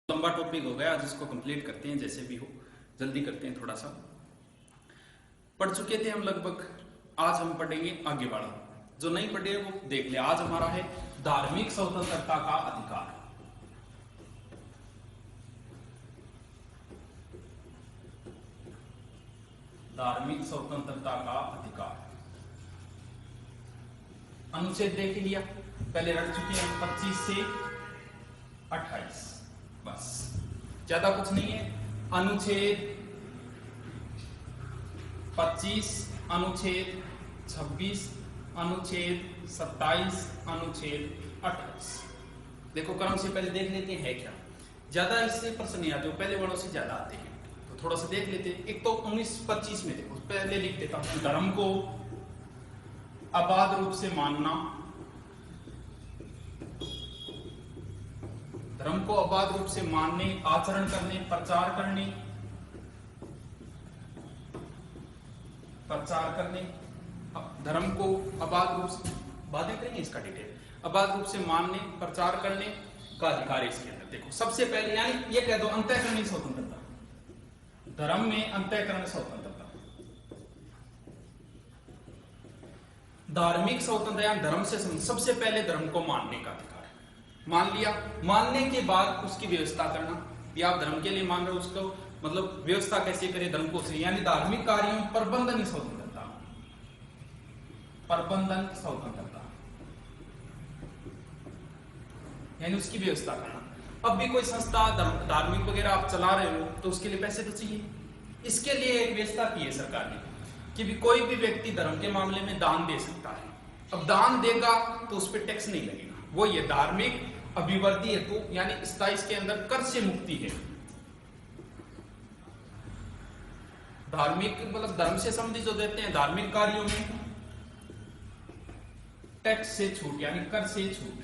लंबा टॉपिक हो गया, आज इसको कंप्लीट करते हैं, जैसे भी हो जल्दी करते हैं। थोड़ा सा पढ़ चुके थे हम लगभग, आज हम पढ़ेंगे आगे बढ़ा। जो नहीं पढ़े वो देख ले। आज हमारा है धार्मिक स्वतंत्रता का अधिकार। धार्मिक स्वतंत्रता का अधिकार अनुच्छेद देख लिया, पहले रख चुके हैं 25 से 28, बस ज्यादा कुछ नहीं है। अनुच्छेद 25, अनुच्छेद 26, अनुच्छेद 27, अनुच्छेद 28। देखो क्रम से पहले देख लेते हैं क्या, ज्यादा इससे प्रश्न नहीं आते, पहले वर्णों से ज्यादा आते हैं, तो थोड़ा सा देख लेते हैं। एक तो 19-25 में देखो, पहले लिख देता हूं, धर्म को अबाध रूप से मानना, धर्म को अबाध रूप से मानने, आचरण करने, प्रचार करने, धर्म को अबाध रूप से, बातें करेंगे इसका डिटेल, अबाध रूप से मानने, प्रचार करने का अधिकार है इसके अंदर। देखो सबसे पहले, यानी ये कह दो अंतःकरणीय स्वतंत्रता, धर्म में अंतःकरण स्वतंत्रता। धार्मिक स्वतंत्रता धर्म से सबसे पहले धर्म को मानने का अधिकार है। मान लिया, मानने के बाद उसकी व्यवस्था करना, या आप धर्म के लिए मान रहे हो, उसको मतलब व्यवस्था कैसे करें धर्म को से, यानी धार्मिक कार्यों में प्रबंधन स्वतंत्रता, प्रबंधन स्वतंत्रता यानी उसकी व्यवस्था करना। अब भी कोई संस्था धार्मिक वगैरह आप चला रहे हो तो उसके लिए पैसे तो चाहिए, इसके लिए एक व्यवस्था की है सरकार ने कि भी कोई भी व्यक्ति धर्म के मामले में दान दे सकता है। अब दान देगा तो उस पर टैक्स नहीं लगेगा, वो ये धार्मिक अभिवृद्धि हेतु, यानी इसके अंदर कर से मुक्ति है। धार्मिक मतलब धर्म से संबंधित जो देते हैं धार्मिक कार्यों में टैक्स से छूट, यानी कर से छूट।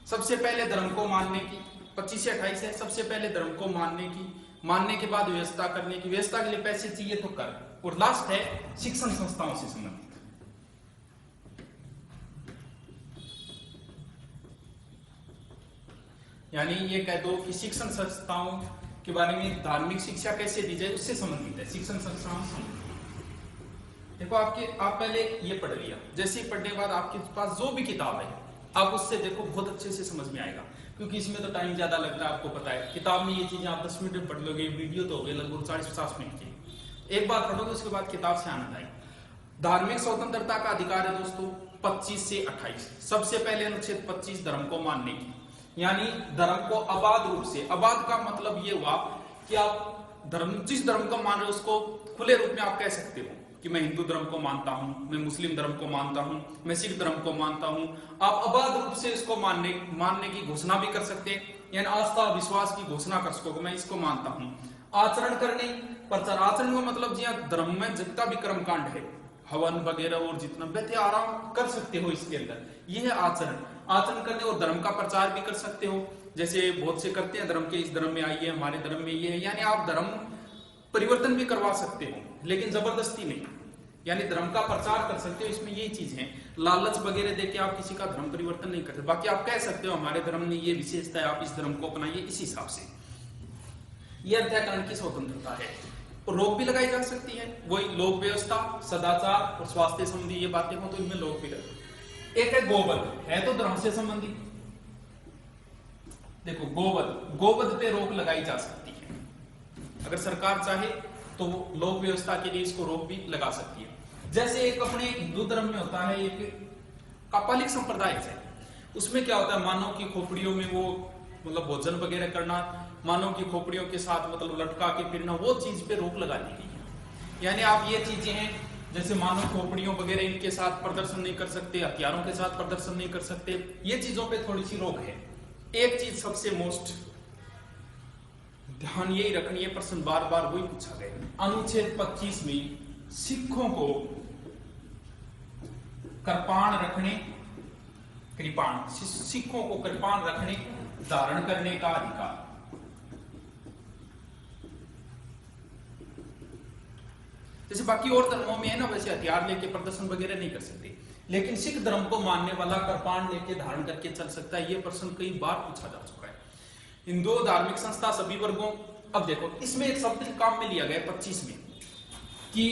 सबसे पहले धर्म को मानने की 25 से 28 है, सबसे पहले धर्म को मानने की, मानने के बाद व्यवस्था करने की, व्यवस्था के लिए पैसे चाहिए तो कर, और लास्ट है शिक्षण संस्थाओं से संबंधित। यानी ये कह दो कि शिक्षण संस्थाओं के बारे में धार्मिक शिक्षा कैसे दी जाए उससे संबंधित है शिक्षण संस्थाओं से। देखो आप पहले ये पढ़ लिया, जैसे ही पढ़ने के बाद आपके पास जो भी किताब है आप उससे देखो, बहुत अच्छे से समझ में आएगा, क्योंकि इसमें तो टाइम ज्यादा लगता है, आपको पता है। किताब में ये चीजें आप 10 मिनट में पढ़ लोगे, वीडियो तो हो गए लगभग 40-50 मिनट की, एक बार पढ़ोगे उसके बाद किताब से आनंद आएगा। धार्मिक स्वतंत्रता का अधिकार है दोस्तों 25 से 28। सबसे पहले अनुच्छेद 25 धर्म को मानने की, यानी धर्म को अबाध रूप से, अबाध का मतलब ये हुआ कि आप धर्म, जिस धर्म को मान रहे हो उसको खुले रूप में आप कह सकते हो कि मैं हिंदू धर्म को मानता हूं, मैं मुस्लिम धर्म को मानता हूं, मैं सिख धर्म को मानता हूं। आप अबाध रूप से इसको मानने की घोषणा भी कर सकते हैं, यानी आस्था विश्वास की घोषणा कर सकोगे, मैं इसको मानता हूं। आचरण करने, प्रचार, आचरण का मतलब जी धर्म में जितना भी कर्मकांड है, हवन वगैरह और जितना व्यक्ति आराम कर सकते हो इसके अंदर, यह है आचरण। आचरण करने और धर्म का प्रचार भी कर सकते हो, जैसे बहुत से करते हैं धर्म के, इस धर्म में आइए, हमारे धर्म में ये है, यानी आप धर्म परिवर्तन भी करवा सकते हो, लेकिन जबरदस्ती नहीं, यानी धर्म का प्रचार कर सकते हो। इसमें यही चीज है, लालच वगैरह देके आप किसी का धर्म परिवर्तन नहीं करते। बाकी आप कह सकते हो हमारे धर्म में ये विशेषता है, आप इस धर्म को अपनाइए, इस हिसाब से। ये अंतःकरण की स्वतंत्रता है। और रोक भी लगाई जा सकती है, वही लोक व्यवस्था, सदाचार और स्वास्थ्य संबंधी ये बातें हो तो इनमें लोक भी लगे। एक है गोवध, है तो धर्म से संबंधित। देखो गोवध पे रोक लगाई जा सकती है, अगर सरकार चाहे तो लोक व्यवस्था के लिए इसको रोक भी लगा सकती है। जैसे एक अपने हिंदू धर्म में होता है एक कापालिक संप्रदाय है, उसमें क्या होता है, मानव की खोपड़ियों में वो मतलब भोजन वगैरह करना, मानव की खोपड़ियों के साथ मतलब लटका के फिरना, वो चीज पे रोक लगा दी गई है। यानी आप ये चीजें हैं, जैसे मानव खोपड़ियों वगैरह इनके साथ प्रदर्शन नहीं कर सकते, हथियारों के साथ प्रदर्शन नहीं कर सकते, ये चीजों पे थोड़ी सी रोक है। एक चीज सबसे मोस्ट ध्यान यही रखनी है, प्रश्न बार बार वही पूछा गया, अनुच्छेद 25 में सिखों को कृपाण रखने, सिखों को कृपाण रखने, धारण करने का अधिकार। जैसे बाकी और धर्मों में है ना, वैसे हथियार लेके प्रदर्शन वगैरह नहीं कर सकते, लेकिन सिख धर्म को मानने वाला कृपाण लेके धारण करके चल सकता है। यह प्रश्न कई बार पूछा जा चुका है। हिंदू धार्मिक संस्था सभी वर्गों। अब देखो इसमें एक शब्द काम में लिया गया 25 में कि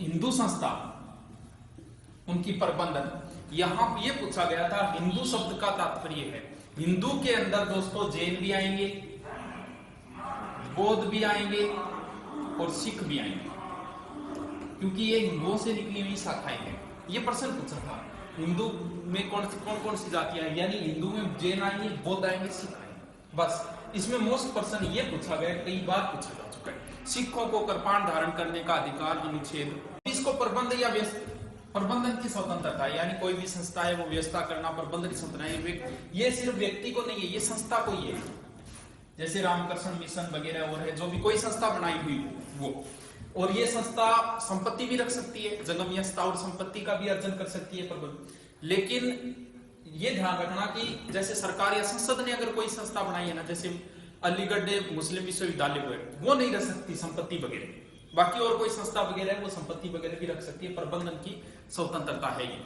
हिंदू संस्था उनकी प्रबंधन। यहां ये पूछा गया था हिंदू शब्द का तात्पर्य है हिंदू के अंदर दोस्तों जैन भी आएंगे, बौद्ध भी आएंगे और सिख भी आएंगे, क्योंकि ये हिंदुओं से निकली हुई शाखाएं हैं। ये प्रश्न पूछा था हिंदू में कौन सी जातियां हैं, यानी हिंदू में जैन आएंगे, बौद्ध आएंगे, सिख आएंगे। बस इसमें मोस्ट प्रश्न ये पूछा गया, कई बार पूछा जा चुका है। सिखों को कृपाण धारण करने का अधिकार अनुच्छेद, इसको प्रबंध या प्रबंधन की स्वतंत्रता, यानी कोई भी संस्था है वो व्यवस्था करना, प्रबंधन की स्वतंत्रता, ये सिर्फ व्यक्ति को नहीं है, ये संस्था को ही है। जैसे रामकृष्ण मिशन वगैरह और है, जो भी कोई संस्था बनाई हुई वो, और ये संस्था संपत्ति भी रख सकती है, जगमियस्ता और संपत्ति का भी अर्जन कर सकती है प्रबंध। लेकिन ये ध्यान रखना कि जैसे सरकार या संसद ने अगर कोई संस्था बनाई है ना, जैसे अलीगढ़ मुस्लिम विश्वविद्यालय वो नहीं रख सकती संपत्ति वगैरह, बाकी और कोई संस्था वगैरह है वो संपत्ति वगैरह भी रख सकती है, प्रबंधन की स्वतंत्रता है ये।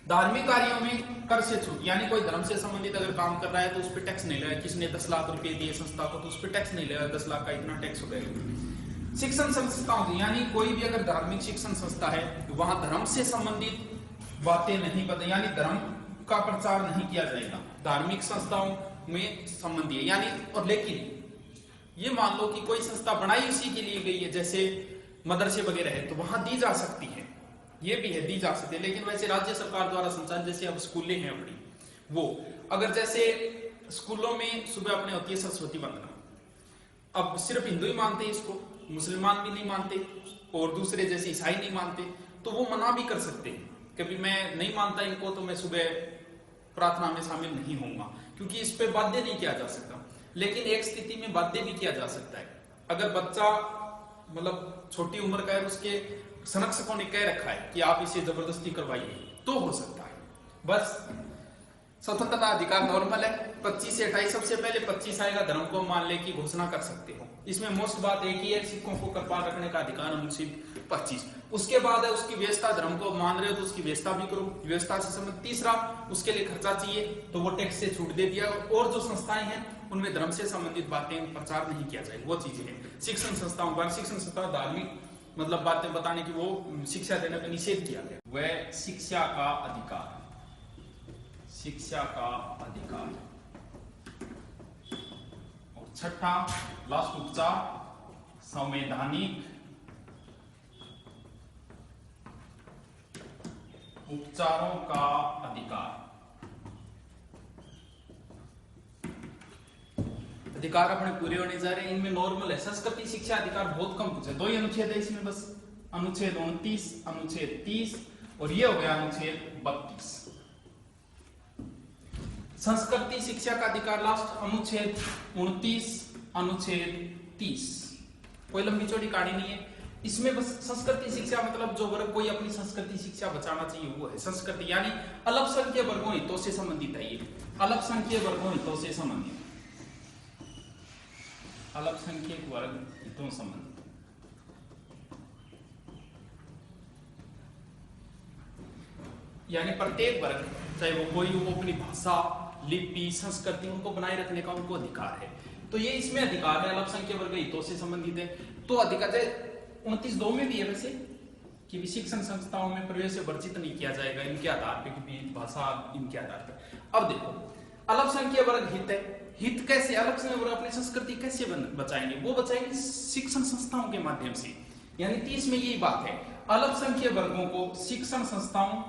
धार्मिक कार्यों में कर से छूट, यानी कोई धर्म से संबंधित अगर काम कर रहा है तो उस पर टैक्स नहीं लगा, किसने 10 लाख रुपए दिए संस्था को तो उस पर टैक्स नहीं लगा, 10 लाख का इतना टैक्स हो गया। शिक्षण संस्थाओं, यानी कोई भी अगर धार्मिक शिक्षण संस्था है वहां धर्म से संबंधित बातें नहीं बताई, यानी धर्म का प्रचार नहीं किया जाएगा, धार्मिक संस्थाओं में संबंधी है यानी। और लेकिन ये मान लो कि कोई संस्था बनाई उसी के लिए गई है, जैसे मदरसे वगैरह है तो वहां दी जा सकती है, ये भी है दी जा सकती है। लेकिन वैसे राज्य सरकार द्वारा संचालित, जैसे अब स्कूलें हैं अपनी, वो अगर जैसे स्कूलों में सुबह अपने होती है सरस्वती वंदना, अब सिर्फ हिंदू ही मानते हैं इसको, मुसलमान भी नहीं मानते और दूसरे जैसे ईसाई नहीं मानते, तो वो मना भी कर सकते हैं कभी मैं नहीं मानता इनको तो मैं सुबह प्रार्थना में शामिल नहीं होऊंगा, क्योंकि इस पे बाध्य नहीं किया जा सकता। लेकिन एक स्थिति में बाध्य भी किया जा सकता है, अगर बच्चा मतलब छोटी उम्र का है, उसके संरक्षकों ने कह रखा है कि आप इसे जबरदस्ती करवाइए तो हो सकता है। बस स्वतंत्रता अधिकार नॉर्मल है, 25 से 28, सबसे पहले 25 आएगा धर्म को मानने की घोषणा कर सकते हो। इसमें मोस्ट बात एक ही है, सिखों को कृपाण रखने का अधिकार अनुच्छेद 25। उसके बाद है उसकी व्यवस्था, धर्म को मान रहे हो तो उसकी व्यवस्था भी करो, व्यवस्था से संबंधित। तीसरा, उसके लिए खर्चा चाहिए तो वो टैक्स से छूट दे दिया, और जो संस्थाएं हैं उनमें धर्म से संबंधित बातें प्रचार नहीं किया जाए, वो चीजें हैं। शिक्षण संस्थाओं पर शिक्षण संस्था धार्मिक मतलब बातें बताने की वो शिक्षा देने का निषेध किया गया। वह शिक्षा का अधिकार, शिक्षा का अधिकार। और छठा लास्ट उपचार, संवैधानिक उपचारों का अधिकार। अधिकार अपने पूरे होने जा रहे हैं, इनमें नॉर्मल है। संस्कृति शिक्षा अधिकार बहुत कम पूछे, 2 ही अनुच्छेद है इसमें बस, अनुच्छेद 29, अनुच्छेद 30 और ये हो गया अनुच्छेद 32। संस्कृति शिक्षा का अधिकार लास्ट अनुच्छेद 29, अनुच्छेद 30। कोई लंबी चौड़ी कहानी नहीं है इसमें, बस संस्कृति शिक्षा मतलब जो वर्ग कोई अपनी संस्कृति शिक्षा बचाना चाहिए वो है संस्कृति, यानी अल्पसंख्यक वर्गों हितों से संबंधित है ये, अल्पसंख्यक वर्गों हितों से संबंधित, अल्पसंख्यक वर्ग हितों संबंधित। यानी प्रत्येक वर्ग चाहे वो कोई वो अपनी भाषा, लिपि, संस्कृति उनको बनाए रखने का उनको अधिकार है, तो ये इसमें अधिकार है, अल्पसंख्यक वर्ग हितों से संबंधित है। तो अधिकार 29(2) में भी है वैसे कि शिक्षण संस्थाओं में प्रवेश से वर्जित नहीं किया जाएगा इनके आधार पे, क्योंकि भाषा इनके आधार पर। अब देखो अल्पसंख्यक वर्ग हित है, हित कैसे, अल्पसंख्यक वर्ग अपनी संस्कृति कैसे बचाएंगे, वो बचाएंगे शिक्षण संस्थाओं के माध्यम से। यानी 30 में यही बात है, अल्पसंख्यक वर्गों को शिक्षण संस्थाओं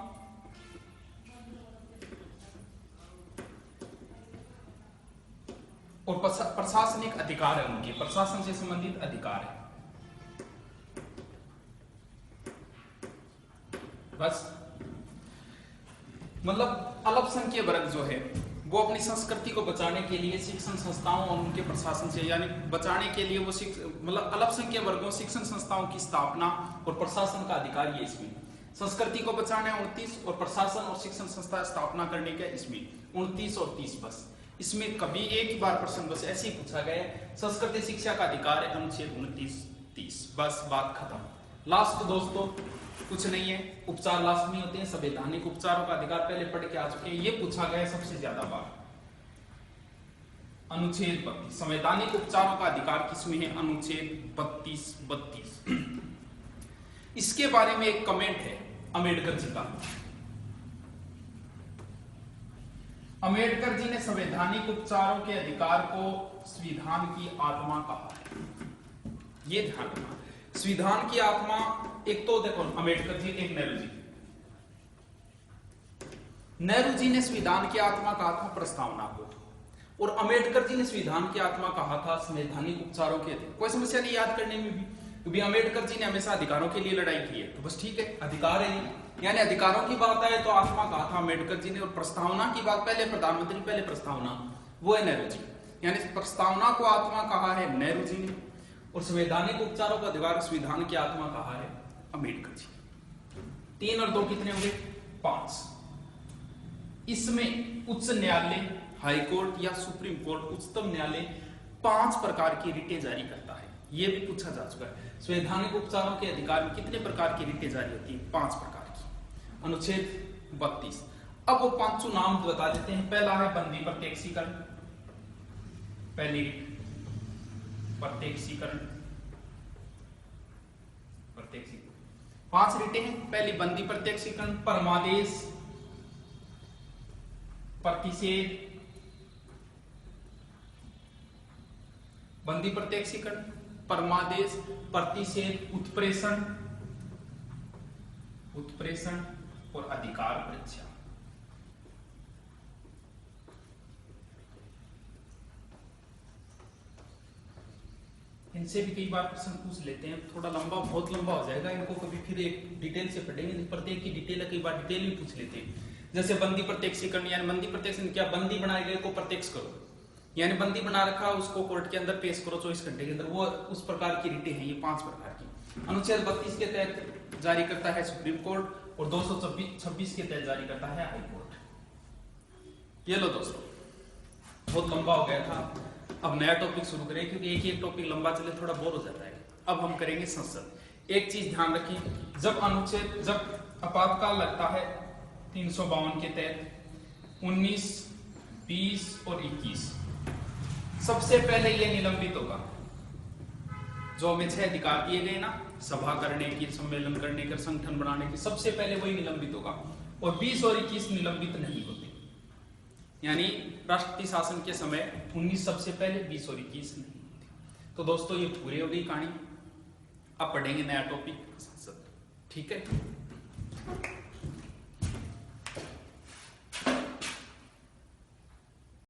और प्रशासनिक अधिकार है, उनके प्रशासन से संबंधित अधिकार है। बस मतलब अल्पसंख्यक वर्ग जो है वो अपनी संस्कृति को बचाने के लिए शिक्षण संस्थाओं और उनके प्रशासन से, यानी बचाने के लिए वो मतलब अल्पसंख्यक वर्गों शिक्षण संस्थाओं की स्थापना और प्रशासन का अधिकार ये इसमें, संस्कृति को बचाना 29 और प्रशासन और शिक्षण संस्था स्थापना करने का इसमें 29 और 30। बस इसमें कभी एक ही बार प्रश्न बस ऐसे ही पूछा गया है, संस्कृति शिक्षा का अधिकार है अनुच्छेद 29, 30। बस बात खत्म। लास्ट दोस्तों कुछ नहीं है, उपचार लास्ट में होते हैं, संवैधानिक उपचारों का अधिकार पहले पढ़ के आ चुके हैं, ये पूछा गया सबसे ज्यादा बार। अनुच्छेद 32 संवैधानिक उपचारों का अधिकार किसमें है? अनुच्छेद 32। इसके बारे में एक कमेंट है अंबेडकर जी का। अंबेडकर जी ने संवैधानिक उपचारों के अधिकार को संविधान की आत्मा कहा है। ये ध्यान रखना, संविधान की आत्मा एक तो देखो अंबेडकर जी, एक नेहरू जी। नेहरू जी ने संविधान की आत्मा कहा था प्रस्तावना को, और अंबेडकर जी ने संविधान की आत्मा कहा था संवैधानिक उपचारों के अधिकार। कोई समस्या नहीं याद करने में भी, क्योंकि अंबेडकर जी ने हमेशा अधिकारों के लिए लड़ाई की है, तो बस ठीक है, अधिकार है, यानी अधिकारों की बात है तो आत्मा कहा था अंबेडकर जी ने, और प्रस्तावना की बात पहले प्रधानमंत्री, पहले प्रस्तावना, वो है नेहरू जी। यानी प्रस्तावना को आत्मा कहा है नेहरू जी ने, और संवैधानिक उपचारों का अधिकार संविधान की आत्मा कहा है अंबेडकर जी। 3 और 2 कितने हो गए? 5। इसमें उच्च न्यायालय, हाई कोर्ट या सुप्रीम कोर्ट, उच्चतम न्यायालय 5 प्रकार की रिटें जारी करता है। यह भी पूछा जा चुका है, संवैधानिक उपचारों के अधिकार में कितने प्रकार की रिटें जारी होती है? 5 प्रकार की, अनुच्छेद 32। अब वो 5 नाम बता देते हैं। पहला है बंदी प्रत्यक्षीकरण, पहली प्रत्यक्षीकरण 5 रिटें हैं। पहली बंदी प्रत्यक्षीकरण, परमादेश, प्रतिषेध, बंदी प्रत्यक्षीकरण, परमादेश, प्रतिषेध, उत्प्रेषण और अधिकार परीक्षा। इनसे भी कई बार प्रश्न पूछ लेते हैं, थोड़ा लंबा, बहुत लंबा हो जाएगा, इनको कभी फिर एक डिटेल से पढ़ेंगे, प्रत्येक की डिटेल है, कई बार डिटेल भी पूछ लेते हैं। जैसे बंदी प्रत्यक्षीकरण, यानी बंदी प्रत्यक्षीकरण क्या? बंदी बनाए गए को प्रत्यक्ष करो, यानी बंदी बना रखा उसको कोर्ट के अंदर पेश करो 24 घंटे के अंदर, वो उस प्रकार की रिटें हैं। ये 5 प्रकार की। अनुच्छेद 32 के तहत जारी करता है सुप्रीम कोर्ट, और 226 के तहत जारी करता है हाई कोर्ट। ये लो दोस्तों, बहुत लंबा हो गया था, अब नया टॉपिक शुरू करें, क्योंकि एक टॉपिक लंबा चले थोड़ा बोर हो जाता है। अब हम करेंगे संसद। एक चीज ध्यान रखिए, जब आपातकाल लगता है 352 के तहत 19, 20 और 21, सबसे पहले ये निलंबित होगा। जो हमें 6 अधिकार दिए गए ना, सभा करने की, सम्मेलन करने की, संगठन बनाने की, सबसे पहले वही निलंबित होगा, और 20 और 21 निलंबित नहीं होते। यानी राष्ट्रपति शासन के समय 19 सबसे पहले, 20 और 21 नहीं होते। तो दोस्तों ये पूरी हो गई कहानी। अब पढ़ेंगे नया टॉपिक संसद। ठीक है।